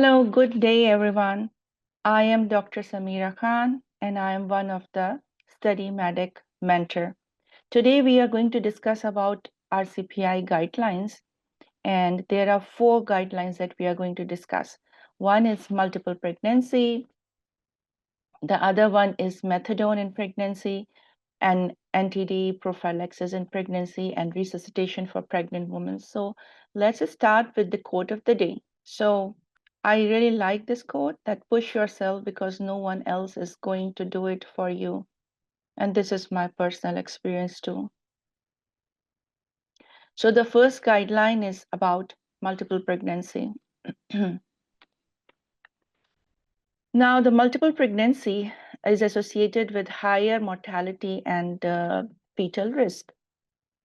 Hello, good day, everyone. I am Dr. Samira Khan, and I am one of the study medic mentor. Today, we are going to discuss about RCPI guidelines, and there are 4 guidelines that we are going to discuss. One is multiple pregnancy. The other one is methadone in pregnancy, and NTD prophylaxis in pregnancy, and resuscitation for pregnant women. So let's start with the quote of the day. So I really like this quote, that push yourself because no one else is going to do it for you. And this is my personal experience too. So the first guideline is about multiple pregnancy. Now, the multiple pregnancy is associated with higher mortality and fetal risk.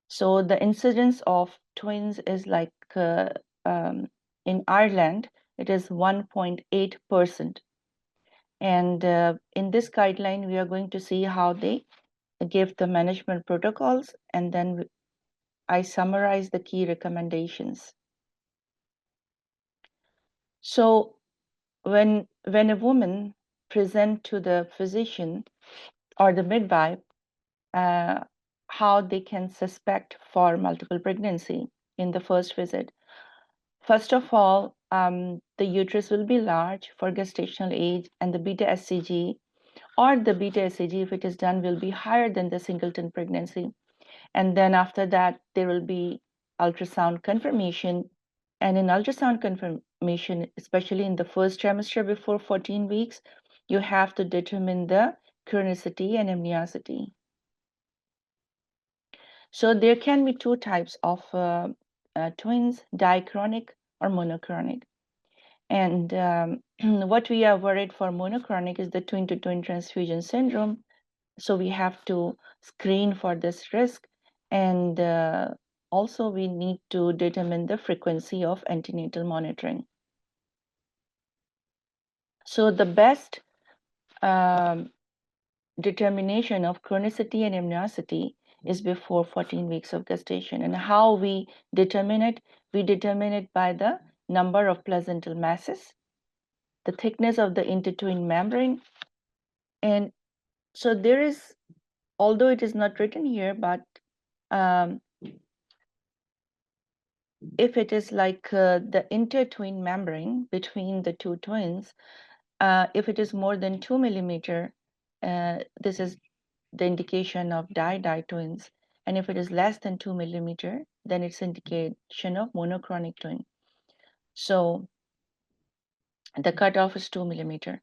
So the incidence of twins is like in Ireland, it is 1.8%. And in this guideline, we are going to see how they give the management protocols, and then I summarize the key recommendations. So when a woman presents to the physician or the midwife, how they can suspect for multiple pregnancy in the first visit. First of all, the uterus will be large for gestational age, and the beta HCG or the beta HCG, if it is done, will be higher than the singleton pregnancy. And then after that, there will be ultrasound confirmation. And in ultrasound confirmation, especially in the first trimester before 14 weeks, you have to determine the chronicity and amniosity. So there can be 2 types of twins, dichronic or monochronic. And what we are worried for monochronic is the twin-to-twin transfusion syndrome. So we have to screen for this risk, and also we need to determine the frequency of antenatal monitoring. So the best determination of chronicity and amniosity is before 14 weeks of gestation. And how we determine it? We determine it by the number of placental masses, the thickness of the intertwined membrane. And so there is, although it is not written here, but if it is like the intertwined membrane between the 2 twins, if it is more than 2 millimeter, this is the indication of di twins. And if it is less than 2 millimeter, then it's indication of monochronic twin. So the cutoff is 2 millimeter.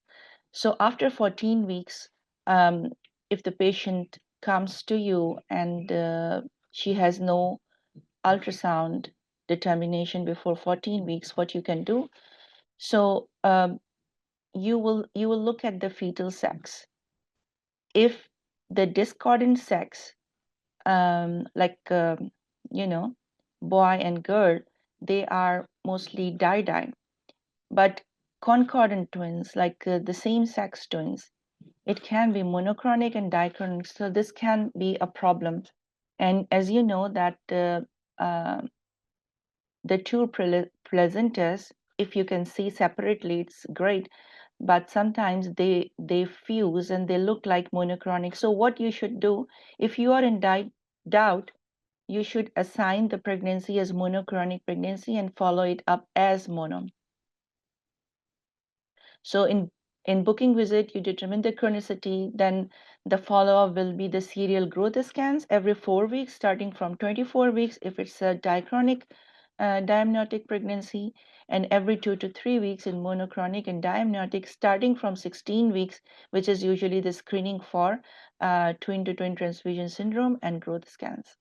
So after 14 weeks, if the patient comes to you and she has no ultrasound determination before 14 weeks, what you can do? So you will look at the fetal sex. If the discordant sex, like boy and girl, they are mostly di. But concordant twins, like the same sex twins, it can be monochronic and dichronic. So this can be a problem. And as you know that the 2 placentas, if you can see separately, it's great. But sometimes they fuse and they look like monochronic. So what you should do, if you are in doubt, you should assign the pregnancy as monochronic pregnancy and follow it up as mono. So in booking visit, you determine the chronicity, then the follow-up will be the serial growth scans every 4 weeks, starting from 24 weeks if it's a dichronic diamniotic pregnancy, and every 2 to 3 weeks in monochronic and diamniotic, starting from 16 weeks, which is usually the screening for twin-to-twin transfusion syndrome and growth scans.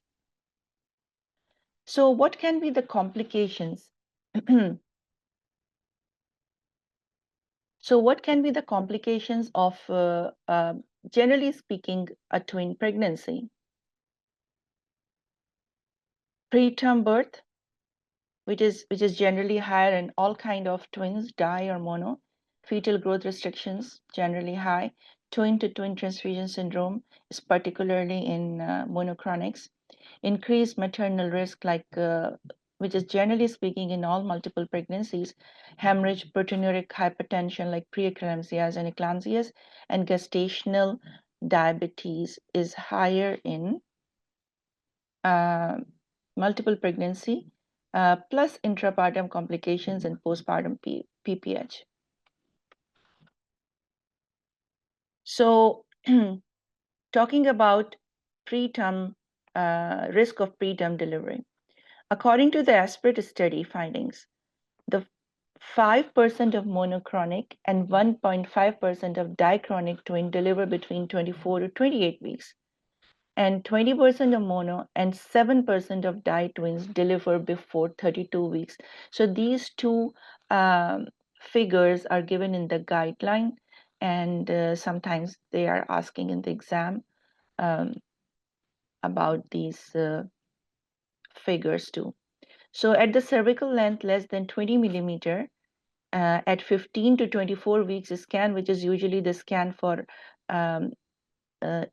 So what can be the complications? So what can be the complications of, generally speaking, a twin pregnancy? Preterm birth, which is generally higher in all kind of twins, di or mono. Fetal growth restrictions, generally high. Twin-to-twin transfusion syndrome is particularly in monochronics. Increased maternal risk, like which is generally speaking in all multiple pregnancies, hemorrhage, proteinuric hypertension like preeclampsias and eclampsias, and gestational diabetes is higher in multiple pregnancy, plus intrapartum complications and postpartum PPH. So talking about preterm risk of preterm delivery. According to the ASPIRT study findings, the 5% of monochronic and 1.5% of dichronic twin deliver between 24 to 28 weeks, and 20% of mono and 7% of di twins deliver before 32 weeks. So these two figures are given in the guideline, and sometimes they are asking in the exam about these figures too. So at the cervical length less than 20 millimeter, at 15 to 24 weeks scan, which is usually the scan for,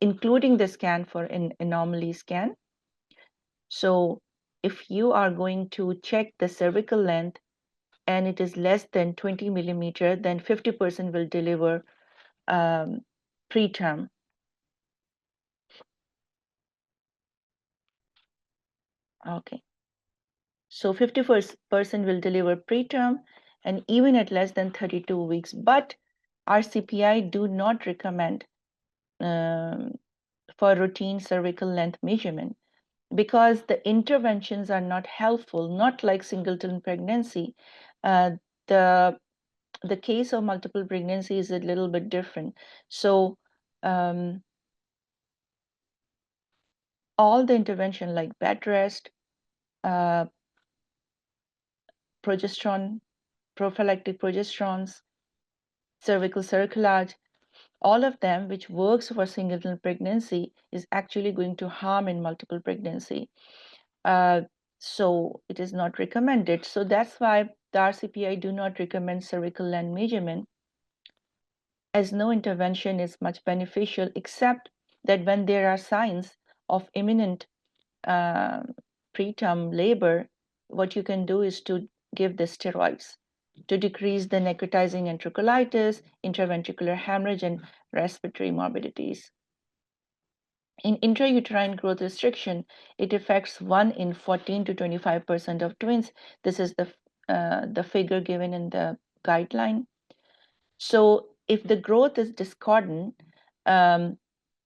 including the scan for an anomaly scan. So if you are going to check the cervical length and it is less than 20 millimeter, then 50% will deliver preterm. Okay. So 50% will deliver preterm, and even at less than 32 weeks. But RCPI do not recommend for routine cervical length measurement because the interventions are not helpful, not like singleton pregnancy. The case of multiple pregnancy is a little bit different. So all the intervention like bed rest, progesterone, prophylactic progesterones, cervical cerclage, all of them which works for singleton pregnancy is actually going to harm in multiple pregnancy. So it is not recommended. So that's why the RCPI do not recommend cervical length measurement, as no intervention is much beneficial, except that when there are signs of imminent preterm labor, what you can do is to give the steroids to decrease the necrotizing enterocolitis, intraventricular hemorrhage, and respiratory morbidities. In intrauterine growth restriction, it affects 1 in 14 to 25% of twins. This is the figure given in the guideline. So if the growth is discordant,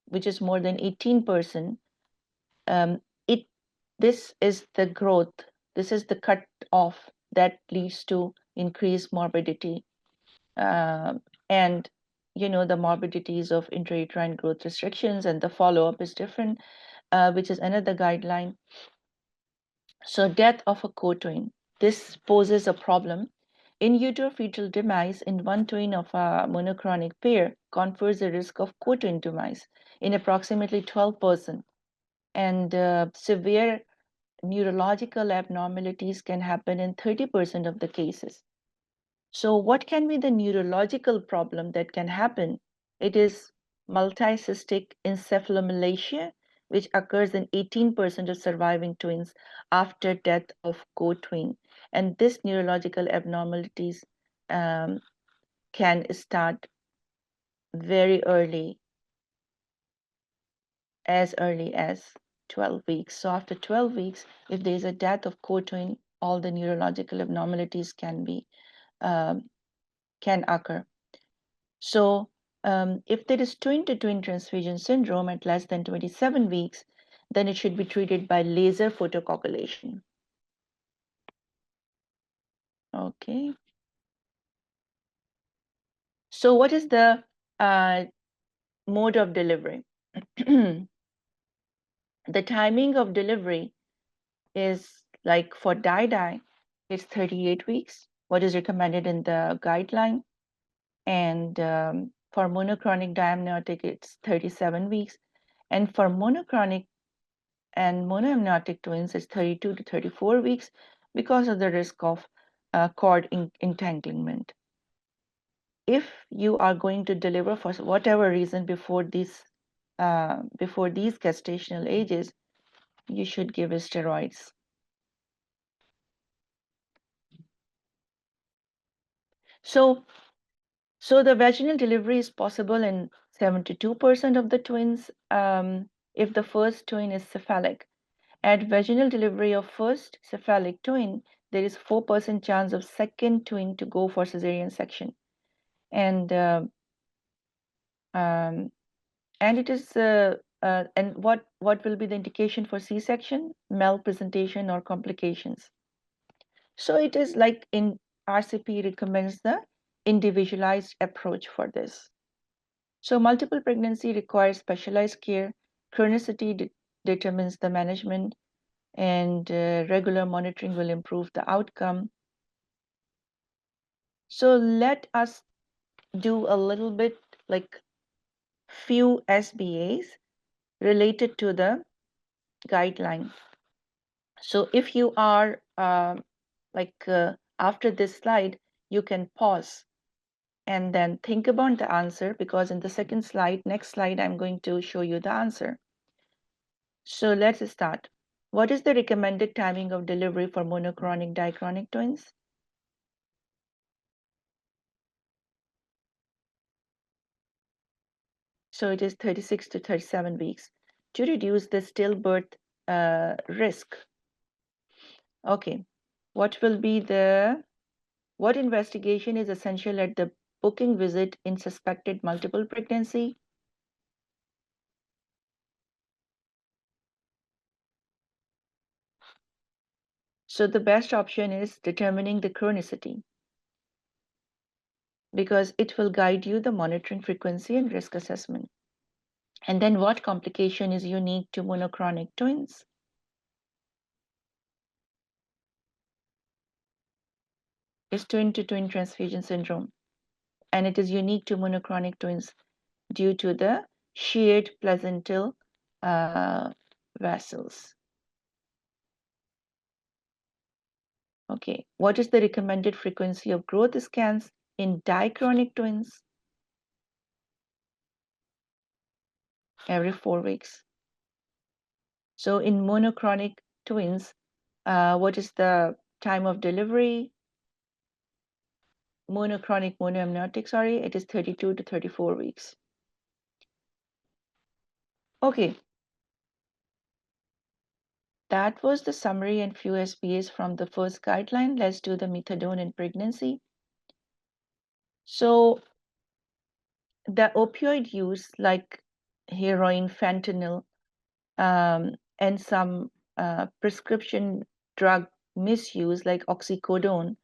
which is more than 18%, this is the growth, this is the cut off that leads to increased morbidity. And the morbidities of intrauterine growth restrictions, and the follow-up is different, which is another guideline. So death of a co-twin. This poses a problem. In utero fetal demise in one twin of a monochronic pair confers a risk of co-twin demise in approximately 12%. And severe neurological abnormalities can happen in 30% of the cases. So what can be the neurological problem that can happen? It is multicystic encephalomalacia, which occurs in 18% of surviving twins after death of co-twin. And this neurological abnormalities can start very early as 12 weeks. So after 12 weeks, if there is a death of co-twin, all the neurological abnormalities can occur. So if there is twin-to-twin transfusion syndrome at less than 27 weeks, then it should be treated by laser photocoagulation. Okay. So what is the mode of delivery? The timing of delivery is like for di-di, it's 38 weeks, what is recommended in the guideline. And for monochronic diamniotic, it's 37 weeks. And for monochronic and monoamniotic twins, it's 32 to 34 weeks because of the risk of cord entanglement. If you are going to deliver for whatever reason before these gestational ages, you should give steroids. So, the vaginal delivery is possible in 72% of the twins if the first twin is cephalic. At vaginal delivery of first cephalic twin, there is 4% chance of second twin to go for cesarean section. And it is and what will be the indication for C-section? Malpresentation or complications. So it is like in RCP recommends the individualized approach for this. So multiple pregnancy requires specialized care. Chronicity determines the management, and regular monitoring will improve the outcome. So let us do a little bit like few SBAs related to the guideline. So if you are after this slide, you can pause and then think about the answer, because in the second slide, next slide, I'm going to show you the answer. So let's start. What is the recommended timing of delivery for monochronic dichronic twins? So it is 36 to 37 weeks to reduce the stillbirth risk. Okay, what investigation is essential at the booking visit in suspected multiple pregnancy? So the best option is determining the chronicity, because it will guide you the monitoring frequency and risk assessment. And then what complication is unique to monochronic twins? Is twin-to-twin transfusion syndrome, and it is unique to monochronic twins due to the shared placental vessels. Okay, what is the recommended frequency of growth scans in dichronic twins? Every 4 weeks. So in monochronic twins, what is the time of delivery? Monochronic monoamniotic, sorry, it is 32 to 34 weeks. Okay, that was the summary and few SBAs from the first guideline. Let's do the methadone in pregnancy. So the opioid use like heroin, fentanyl, and some prescription drug misuse like oxycodone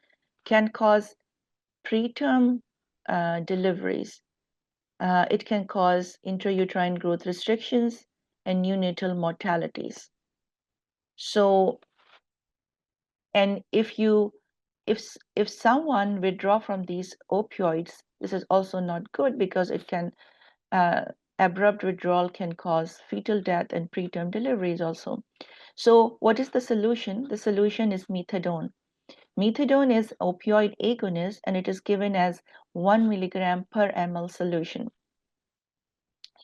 can cause preterm deliveries. It can cause intrauterine growth restrictions and neonatal mortalities. So, and if someone withdraw from these opioids, this is also not good, because it can abrupt withdrawal can cause fetal death and preterm deliveries also. So what is the solution? The solution is methadone. Methadone is opioid agonist, and it is given as 1 milligram per ml solution.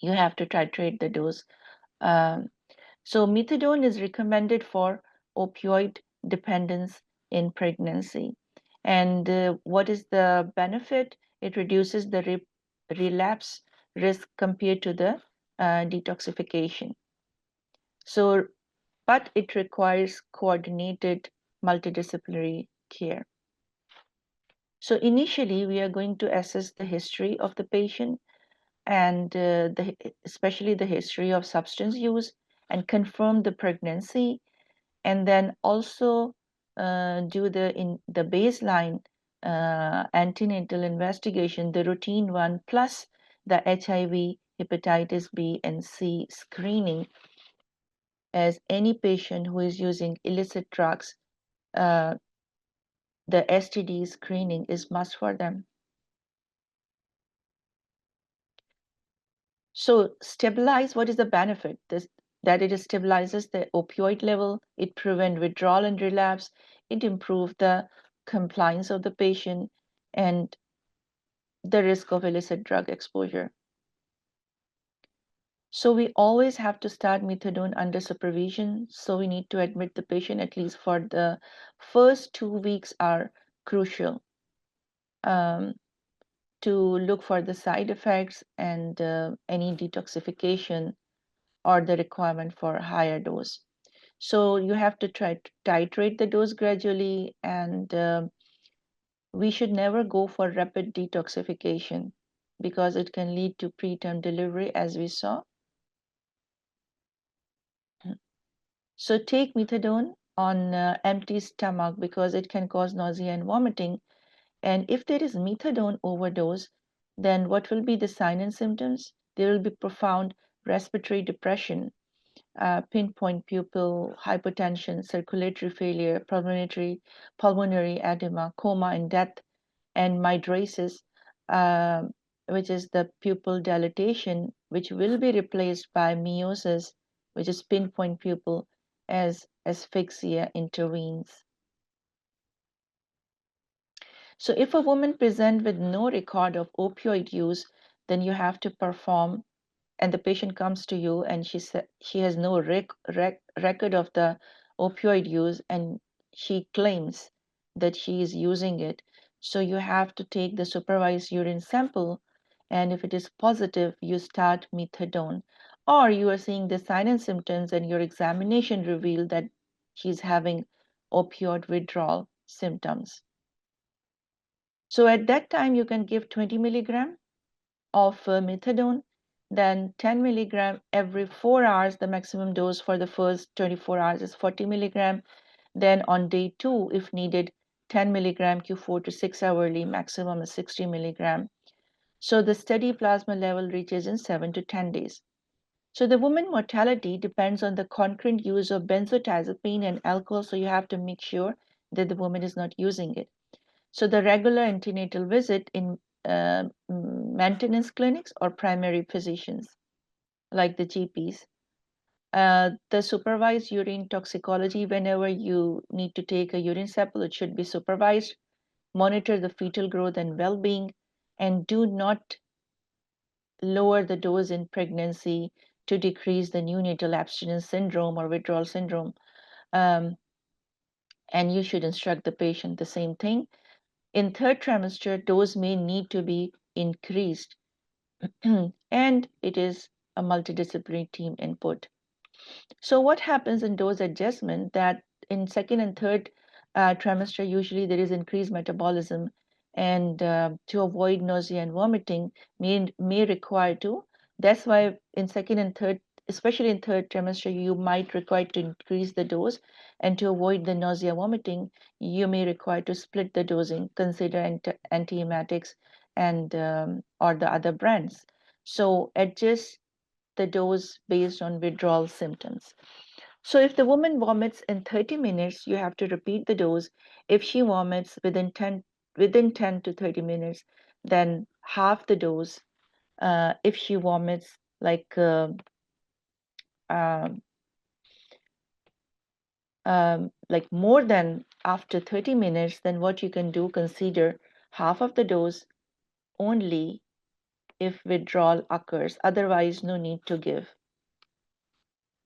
You have to titrate the dose. So methadone is recommended for opioid dependence in pregnancy. And what is the benefit? It reduces the relapse risk compared to the detoxification. So, but it requires coordinated multidisciplinary care. So initially, we are going to assess the history of the patient, and especially the history of substance use, and confirm the pregnancy, and then also do the baseline antenatal investigation, the routine one, plus the HIV, hepatitis B and C screening, as any patient who is using illicit drugs, the STD screening is must for them. So stabilize, what is the benefit? That it stabilizes the opioid level, it prevents withdrawal and relapse, it improves the compliance of the patient and the risk of illicit drug exposure. So we always have to start methadone under supervision. So we need to admit the patient at least for the first 2 weeks are crucial. um, to look for the side effects and any detoxification or the requirement for a higher dose. So you have to try to titrate the dose gradually, and we should never go for rapid detoxification because it can lead to preterm delivery, as we saw. So take methadone on empty stomach because it can cause nausea and vomiting. And if there is methadone overdose, then what will be the sign and symptoms? There will be profound respiratory depression, pinpoint pupil, hypotension, circulatory failure, pulmonary edema, coma and death, and mydriasis, which is the pupil dilatation, which will be replaced by meiosis, which is pinpoint pupil, as asphyxia intervenes. So if a woman presents with no record of opioid use, then you have to perform, and the patient comes to you and she has no record of the opioid use, and she claims that she is using it. So you have to take the supervised urine sample, and if it is positive, you start methadone. Or you are seeing the sign and symptoms and your examination revealed that she's having opioid withdrawal symptoms. So at that time, you can give 20 milligram of methadone, then 10 milligram every 4 hours. The maximum dose for the first 24 hours is 40 milligram. Then on day 2, if needed, 10 milligram Q4 to 6 hourly, maximum is 60 milligram. So the steady plasma level reaches in 7 to 10 days. So the woman mortality depends on the concurrent use of benzodiazepine and alcohol. So you have to make sure that the woman is not using it. So the regular antenatal visit in maintenance clinics or primary physicians like the GPs. The supervised urine toxicology, whenever you need to take a urine sample, it should be supervised. Monitor the fetal growth and well-being, and do not lower the dose in pregnancy to decrease the neonatal abstinence syndrome or withdrawal syndrome. Um, and you should instruct the patient the same thing. In third trimester, dose may need to be increased, and it is a multidisciplinary team input. So what happens in dose adjustment that in second and third trimester, usually there is increased metabolism, and to avoid nausea and vomiting may require to. That's why in second and third, especially in third trimester, you might require to increase the dose, and to avoid the nausea vomiting, you may require to split the dosing. Consider antiemetics and or the other brands. So adjust the dose based on withdrawal symptoms. So if the woman vomits in 30 minutes, you have to repeat the dose. If she vomits within 10 to 30 minutes, then half the dose. If she vomits um, like more than after 30 minutes, then what you can do, consider half of the dose only if withdrawal occurs. Otherwise, no need to give.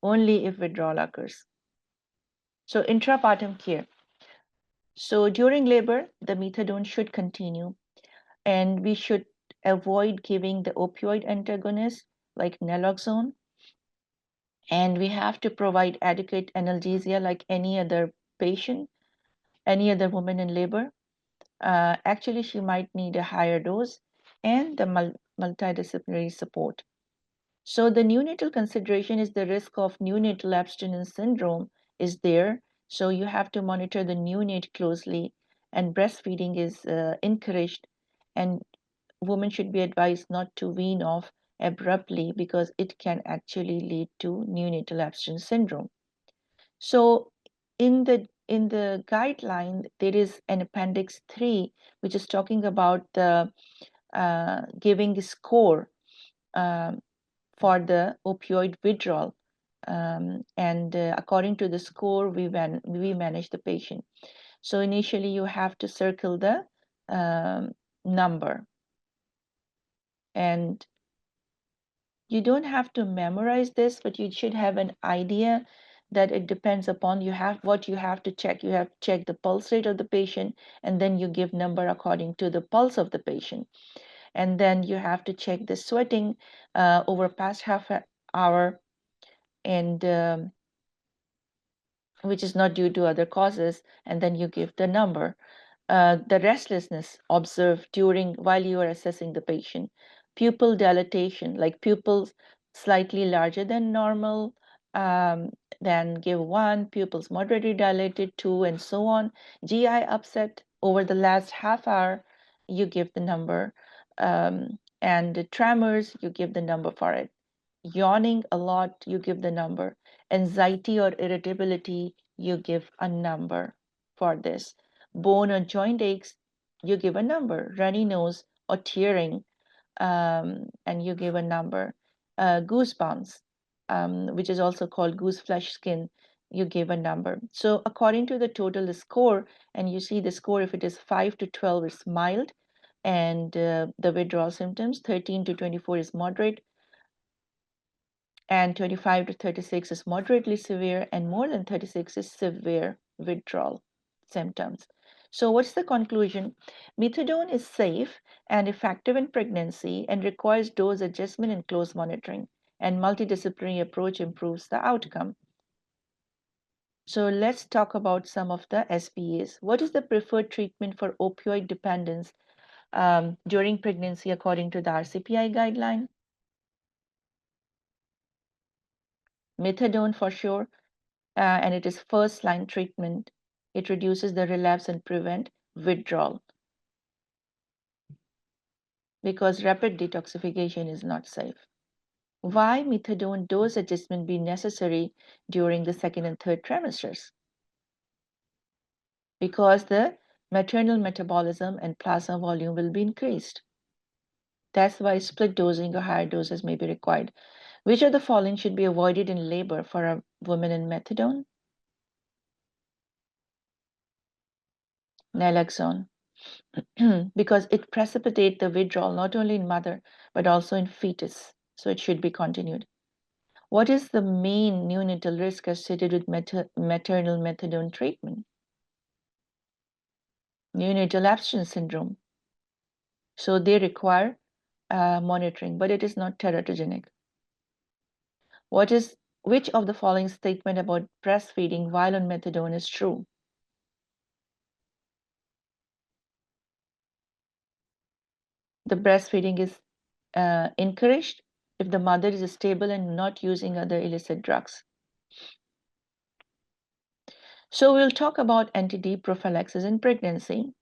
Only if withdrawal occurs. So intrapartum care. So during labor, the methadone should continue, and we should avoid giving the opioid antagonist like naloxone. And we have to provide adequate analgesia like any other patient, any other woman in labor. Actually, she might need a higher dose and the multidisciplinary support. So the neonatal consideration is the risk of neonatal abstinence syndrome is there. So you have to monitor the neonate closely, and breastfeeding is encouraged, and women should be advised not to wean off abruptly because it can actually lead to neonatal abstinence syndrome. So in the guideline, there is an appendix 3, which is talking about the giving a score um, for the opioid withdrawal. And according to the score, we manage the patient. So initially, you have to circle the number, and you don't have to memorize this, but you should have an idea that it depends upon what you have to check. You have to check the pulse rate of the patient, and then you give number according to the pulse of the patient. And then you have to check the sweating over past half an hour, and which is not due to other causes, and then you give the number. The restlessness observed while you are assessing the patient, pupil dilatation, like pupils slightly larger than normal, um, then give 1, pupils moderately dilated 2, and so on. GI upset over the last half hour, you give the number, and the tremors, you give the number for it. Yawning a lot, you give the number. Anxiety or irritability, you give a number for this. Bone or joint aches, you give a number. Runny nose or tearing, and you give a number. Goosebumps, which is also called goose flesh skin, you give a number. So according to the total score, and you see the score, if it is 5 to 12 is mild, and the withdrawal symptoms, 13 to 24 is moderate, and 25 to 36 is moderately severe, and more than 36 is severe withdrawal symptoms. So what's the conclusion? Methadone is safe and effective in pregnancy and requires dose adjustment and close monitoring, and multidisciplinary approach improves the outcome. So let's talk about some of the SPAs. What is the preferred treatment for opioid dependence during pregnancy according to the RCPI guideline? Methadone for sure, and it is first line treatment. It reduces the relapse and prevent withdrawal because rapid detoxification is not safe. Why methadone dose adjustment be necessary during the second and third trimesters? Because the maternal metabolism and plasma volume will be increased. That's why split dosing or higher doses may be required. Which of the following should be avoided in labor for a woman in methadone? Naloxone. Because it precipitates the withdrawal not only in mother but also in fetus, so it should be continued. What is the main neonatal risk associated with maternal methadone treatment? Neonatal abstinence syndrome. So they require monitoring, but it is not teratogenic. Which of the following statement about breastfeeding while on methadone is true? The breastfeeding is encouraged if the mother is stable and not using other illicit drugs. So we'll talk about anti-D prophylaxis in pregnancy.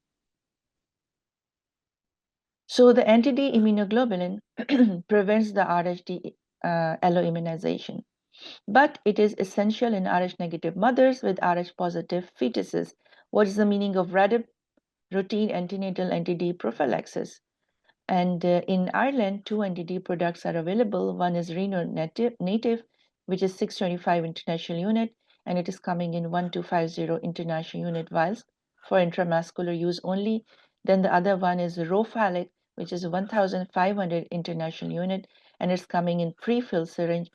So the anti-D immunoglobulin prevents the RHD alloimmunization, but it is essential in Rh negative mothers with Rh positive fetuses. What is the meaning of RADIP? Routine antenatal anti-D prophylaxis. And in Ireland, 2 anti-D products are available. One is Reno Native, which is 625 international unit, and it is coming in 1250 international unit vials for intramuscular use only. Then the other one is Rofalic, which is 1500 international unit, and it's coming in pre-filled syringe,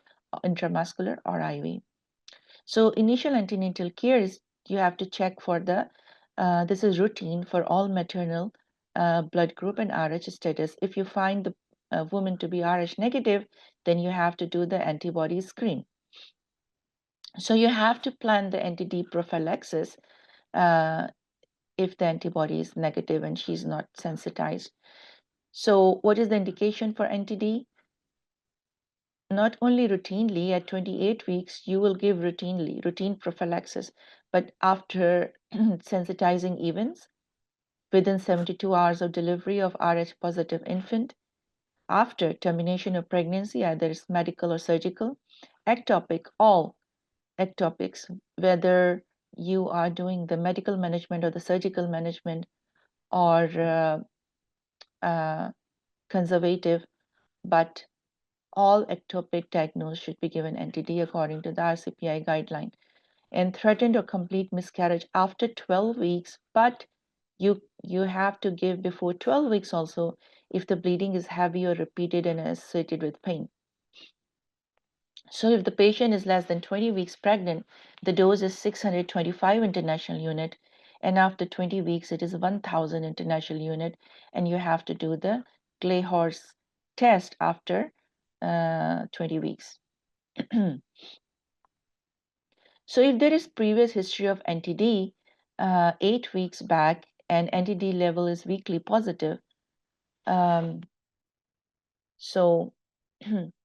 intramuscular or IV. So initial antenatal care is you have to check for this is routine for all maternal blood group and Rh status. If you find the woman to be Rh negative, then you have to do the antibody screen. So you have to plan the anti-D prophylaxis if the antibody is negative and she's not sensitized. So what is the indication for anti-D? Not only routinely at 28 weeks, you will give routine prophylaxis, but after sensitizing events, within 72 hours of delivery of Rh positive infant, after termination of pregnancy, either it's medical or surgical, ectopic, all ectopics, whether you are doing the medical management or the surgical management or conservative, but all ectopic diagnosed should be given anti-D according to the RCPI guideline. And threatened or complete miscarriage after 12 weeks, but you have to give before 12 weeks also if the bleeding is heavy or repeated and associated with pain. So if the patient is less than 20 weeks pregnant, the dose is 625 international unit, and after 20 weeks it is 1000 international unit, and you have to do the clay horse test after 20 weeks. So if there is previous history of NTD 8 weeks back and NTD level is weakly positive, so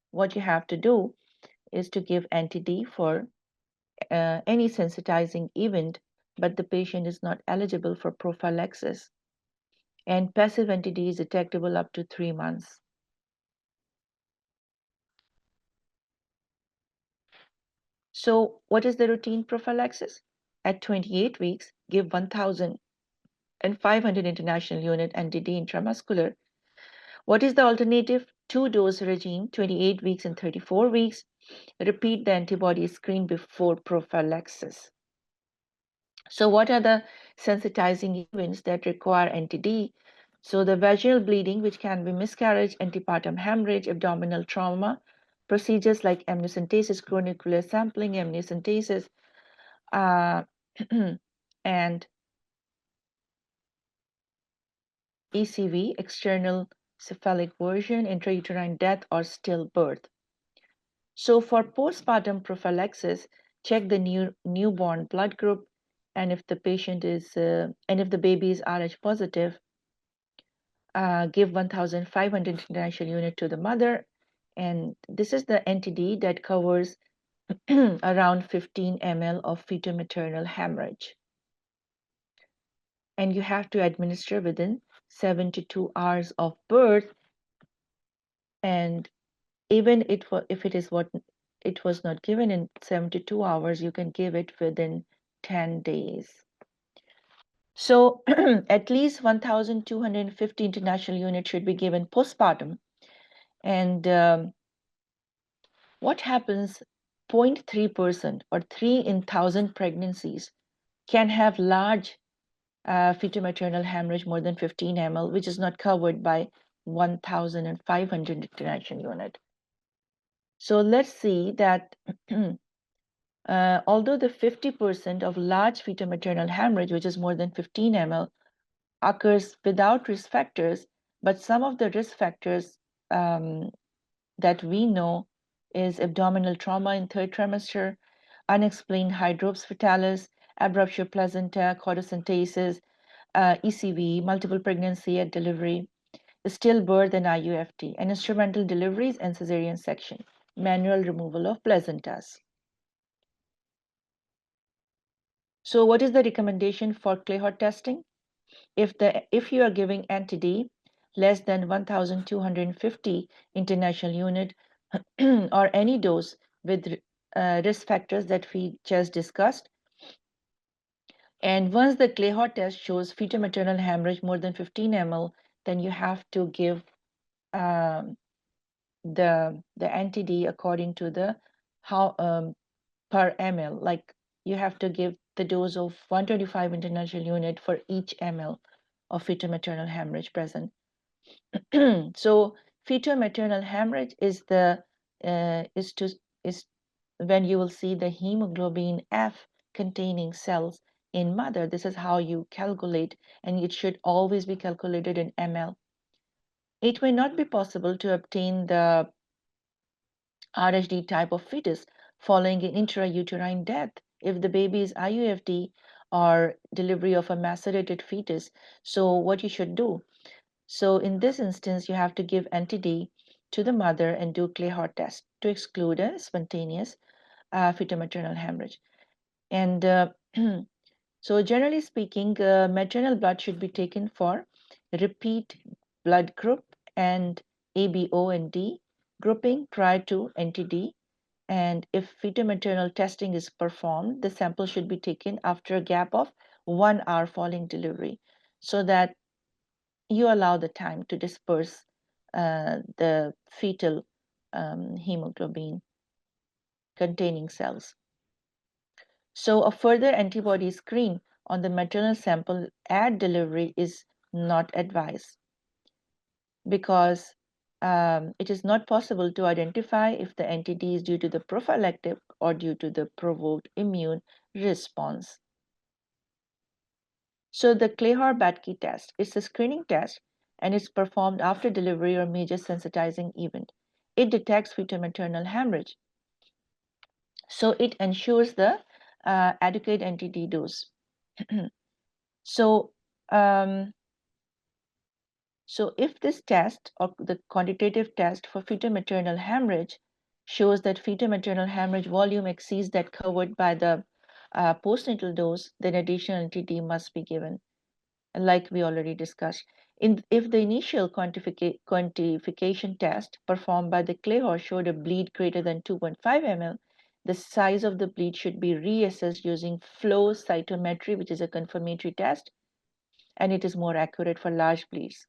what you have to do is to give NTD for any sensitizing event, but the patient is not eligible for prophylaxis. And passive NTD is detectable up to 3 months. So what is the routine prophylaxis? At 28 weeks, give 1,500 international unit NTD intramuscular. What is the alternative? 2-dose regime, 28 weeks and 34 weeks. Repeat the antibody screen before prophylaxis. So what are the sensitizing events that require NTD? So the vaginal bleeding, which can be miscarriage, antepartum hemorrhage, abdominal trauma, procedures like amniocentesis, chronicular sampling, amniocentesis, and ECV, external cephalic version, intrauterine death, or stillbirth. So for postpartum prophylaxis, check the newborn blood group, and if the patient is and if the baby is Rh positive, give 1,500 international unit to the mother, and this is the NTD that covers around 15 ml of fetal-maternal hemorrhage, and you have to administer within 72 hours of birth, and even if it was not given in 72 hours, you can give it within 10 days. So at least 1,250 international units should be given postpartum. And what happens, 0.3% or 3 in 1,000 pregnancies can have large fetal-maternal hemorrhage more than 15 ml, which is not covered by 1,500 international unit. So let's see that although the 50% of large fetal-maternal hemorrhage, which is more than 15 ml, occurs without risk factors, but some of the risk factors that we know is abdominal trauma in third trimester, unexplained hydrops fetalis, abruptio placenta, chodocentesis, ECV, multiple pregnancy at delivery, stillbirth and IUFT, and instrumental deliveries and cesarean section, manual removal of placentas. So what is the recommendation for Clay-Hot testing? If you are giving NTD less than 1,250 international unit or any dose with risk factors that we just discussed, and once the Clay-Hot test shows fetal-maternal hemorrhage more than 15 ml, then you have to give the NTD according to the how per ml, like you have to give the dose of 125 international unit for each ml of fetal-maternal hemorrhage present. So fetal-maternal hemorrhage is when you will see the hemoglobin F containing cells in mother. This is how you calculate, and it should always be calculated in ml. It may not be possible to obtain the RHD type of fetus following an intrauterine death if the baby is IUFD or delivery of a macerated fetus. So what you should do? So in this instance, you have to give NTD to the mother and do Clay-Hot test to exclude a spontaneous fetal-maternal hemorrhage. And so generally speaking, maternal blood should be taken for repeat blood group and ABO and D grouping prior to NTD. And if fetal-maternal testing is performed, the sample should be taken after a gap of 1 hour following delivery, so that you allow the time to disperse the fetal hemoglobin containing cells. So a further antibody screen on the maternal sample at delivery is not advised, because it is not possible to identify if the NTD is due to the prophylactic or due to the provoked immune response. So the Kleihar-Badke test is a screening test and is performed after delivery or major sensitizing event. It detects fetal-maternal hemorrhage. So it ensures the adequate NTD dose. So, so if this test or the quantitative test for fetal-maternal hemorrhage shows that fetal-maternal hemorrhage volume exceeds that covered by the postnatal dose, then additional NTD must be given, like we already discussed. If the initial quantification test performed by the Kleihar showed a bleed greater than 2.5 ml, the size of the bleed should be reassessed using flow cytometry, which is a confirmatory test, and it is more accurate for large bleeds.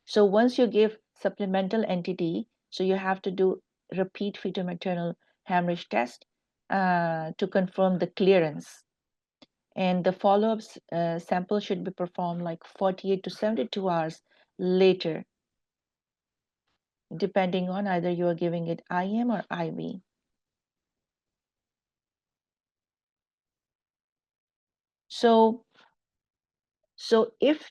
So once you give supplemental NTD, so you have to do repeat fetal-maternal hemorrhage test to confirm the clearance. And the follow-up sample should be performed like 48 to 72 hours later, depending on either you are giving it IM or IV. So if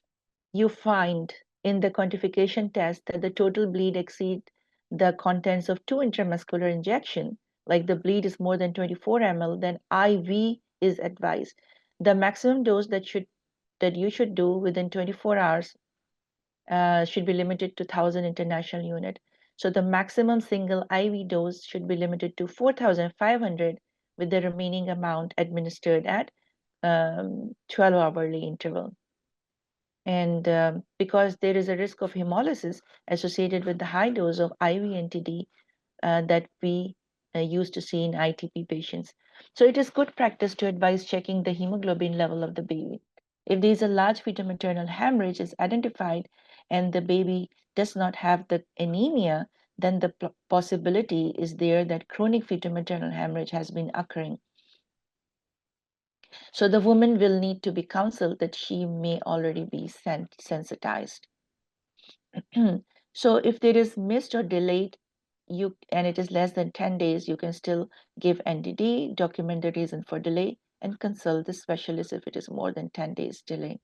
you find in the quantification test that the total bleed exceeds the contents of 2 intramuscular injection, like the bleed is more than 24 ml, then IV is advised. The maximum dose that you should do within 24 hours should be limited to 1,000 international unit. So the maximum single IV dose should be limited to 4,500 with the remaining amount administered at 12-hourly interval. And because there is a risk of hemolysis associated with the high dose of IV NTD that we used to see in ITP patients. So it is good practice to advise checking the hemoglobin level of the baby. If there is a large fetal-maternal hemorrhage is identified and the baby does not have the anemia, then the possibility is there that chronic fetal-maternal hemorrhage has been occurring. So the woman will need to be counseled that she may already be sensitized. So if there is missed or delayed, and it is less than 10 days, you can still give NTD, document the reason for delay, and consult the specialist if it is more than 10 days delay.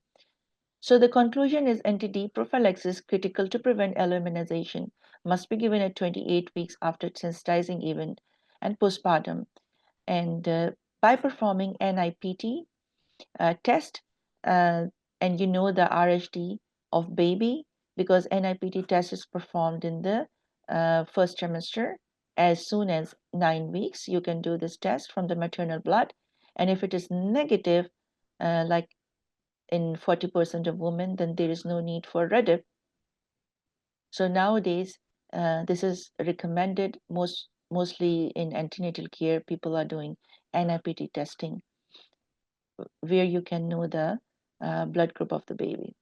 So the conclusion is NTD prophylaxis critical to prevent alloimmunization must be given at 28 weeks after sensitizing event and postpartum. And by performing NIPT test, and you know the RHD of baby, because NIPT test is performed in the first trimester. As soon as 9 weeks, you can do this test from the maternal blood. And if it is negative, like in 40% of women, then there is no need for REDIP. So nowadays, this is recommended mostly in antenatal care. People are doing NIPT testing where you can know the blood group of the baby.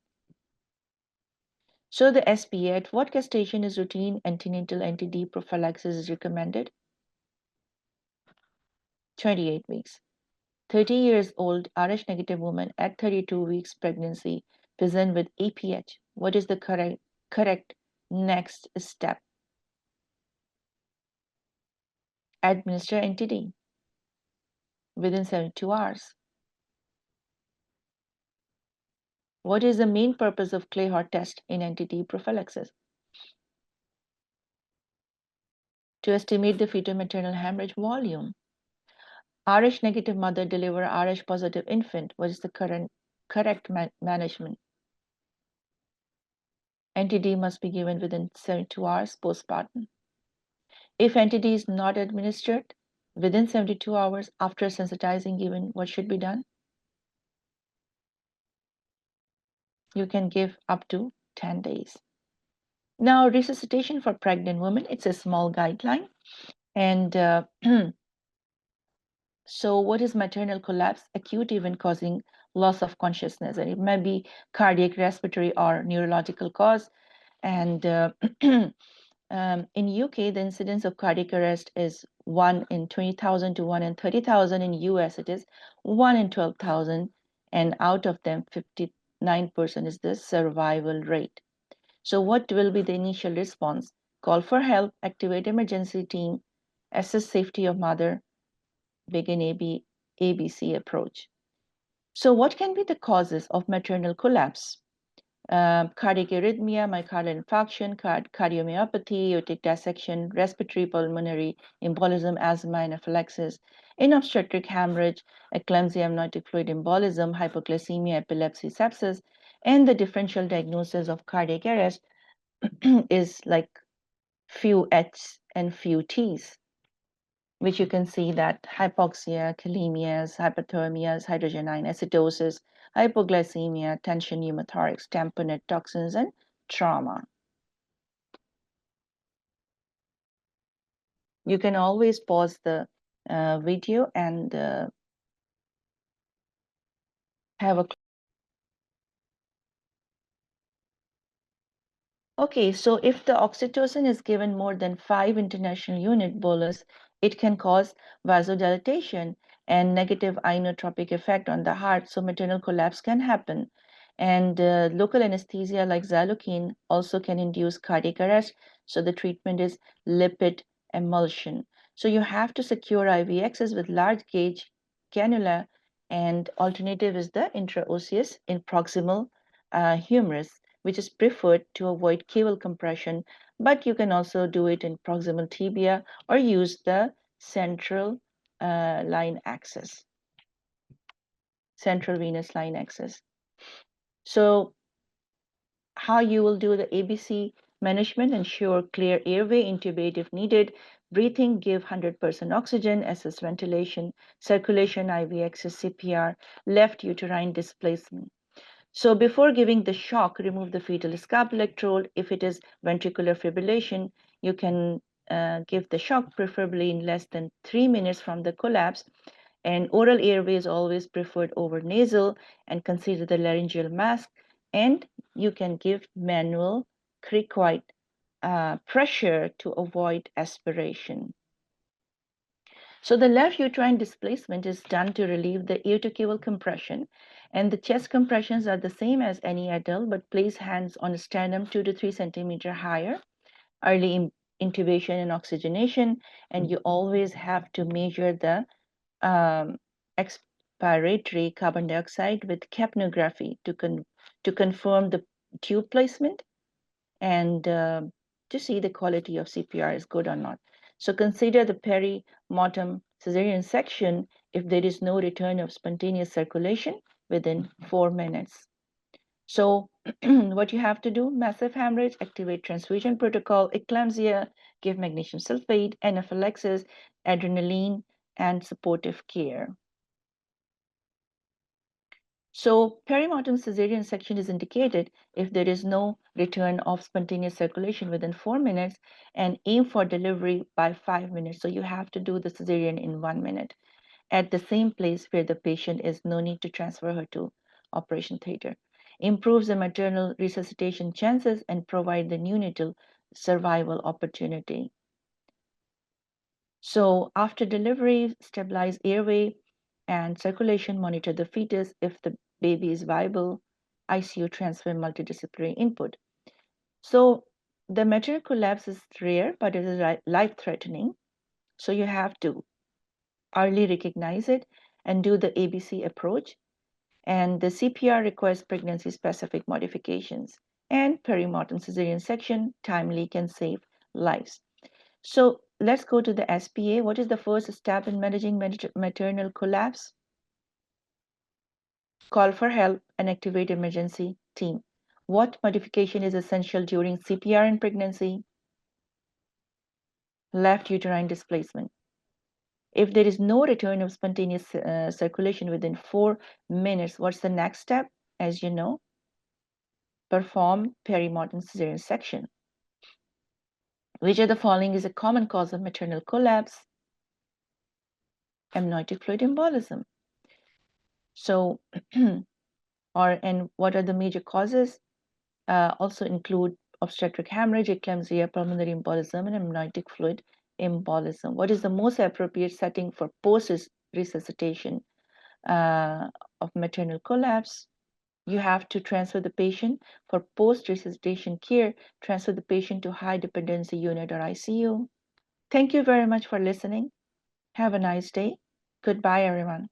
So the SPA, at what gestation is routine antenatal NTD prophylaxis is recommended? 28 weeks. 30 years old Rh negative woman at 32 weeks pregnancy present with APH. What is the correct next step? Administer NTD within 72 hours. What is the main purpose of Kleihar test in NTD prophylaxis? To estimate the fetal-maternal hemorrhage volume. Rh negative mother deliver Rh positive infant. What is the correct management? NTD must be given within 72 hours postpartum. If NTD is not administered within 72 hours after sensitizing given, what should be done? You can give up to 10 days. Now, resuscitation for pregnant women, it's a small guideline. And so what is maternal collapse? Acute event causing loss of consciousness. And it may be cardiac, respiratory, or neurological cause. And in UK, the incidence of cardiac arrest is 1 in 20,000 to 1 in 30,000. In US, it is 1 in 12,000. And out of them, 59% is the survival rate. So what will be the initial response? call for help, activate emergency team, assess safety of mother, begin ABC approach. So what can be the causes of maternal collapse? Cardiac arrhythmia, myocardial infarction, cardiomyopathy, aortic dissection, respiratory pulmonary embolism, asthma, anaphylaxis, in obstetric hemorrhage, eclampsia, amniotic fluid embolism, hypoglycemia, epilepsy, sepsis, and the differential diagnosis of cardiac arrest is like few H's and few T's, which you can see that hypoxia, kalemias, hypothermias, hydrogen ion acidosis, hypoglycemia, tension pneumothorax, tamponade toxins, and trauma. You can always pause the video and have a. Okay, so if the oxytocin is given more than 5 international unit bolus, it can cause vasodilatation and negative inotropic effect on the heart, so maternal collapse can happen. And local anesthesia like xylocaine also can induce cardiac arrest, so the treatment is lipid emulsion. So you have to secure IV access with large gauge cannula, and alternative is the intraosseous in proximal humerus, which is preferred to avoid cable compression, but you can also do it in proximal tibia or use the central line access, central venous line access. So how you will do the ABC management: ensure clear airway, intubate if needed, breathing, give 100% oxygen, assess ventilation, circulation, IV access, CPR, left uterine displacement. So before giving the shock, remove the fetal scalp electrode. If it is ventricular fibrillation, you can give the shock, preferably in less than 3 minutes from the collapse. And oral airway is always preferred over nasal, and consider the laryngeal mask. And you can give manual cricoid pressure to avoid aspiration. So the left uterine displacement is done to relieve the aortocaval compression, and the chest compressions are the same as any adult, but place hands on sternum 2 to 3 centimeter higher, early intubation and oxygenation, and you always have to measure the expiratory carbon dioxide with capnography to confirm the tube placement and to see the quality of CPR is good or not. So consider the peri-mortem cesarean section if there is no return of spontaneous circulation within 4 minutes. So what you have to do: massive hemorrhage, activate transfusion protocol; eclampsia, give magnesium sulfate; anaphylaxis, adrenaline, and supportive care. So perimortem cesarean section is indicated if there is no return of spontaneous circulation within 4 minutes, and aim for delivery by 5 minutes. So you have to do the cesarean in 1 minute at the same place where the patient is, no need to transfer her to operation theater. Improves the maternal resuscitation chances and provide the neonatal survival opportunity. So after delivery, stabilize airway and circulation, monitor the fetus. If the baby is viable, ICU transfer, multidisciplinary input. So the maternal collapse is rare, but it is life-threatening. So you have to early recognize it and do the ABC approach. And the CPR requires pregnancy-specific modifications. And perimortem cesarean section timely can save lives. So let's go to the SPA. What is the first step in managing maternal collapse? Call for help and activate emergency team. What modification is essential during CPR in pregnancy? Left uterine displacement. If there is no return of spontaneous circulation within 4 minutes, what's the next step? As you know, perform perimortem cesarean section. Which of the following is a common cause of maternal collapse? Amniotic fluid embolism. So, and what are the major causes? Also include obstetric hemorrhage, eclampsia, pulmonary embolism, and amniotic fluid embolism. What is the most appropriate setting for post-resuscitation of maternal collapse? You have to transfer the patient for post-resuscitation care, transfer the patient to high dependency unit or ICU. Thank you very much for listening. Have a nice day. Goodbye, everyone.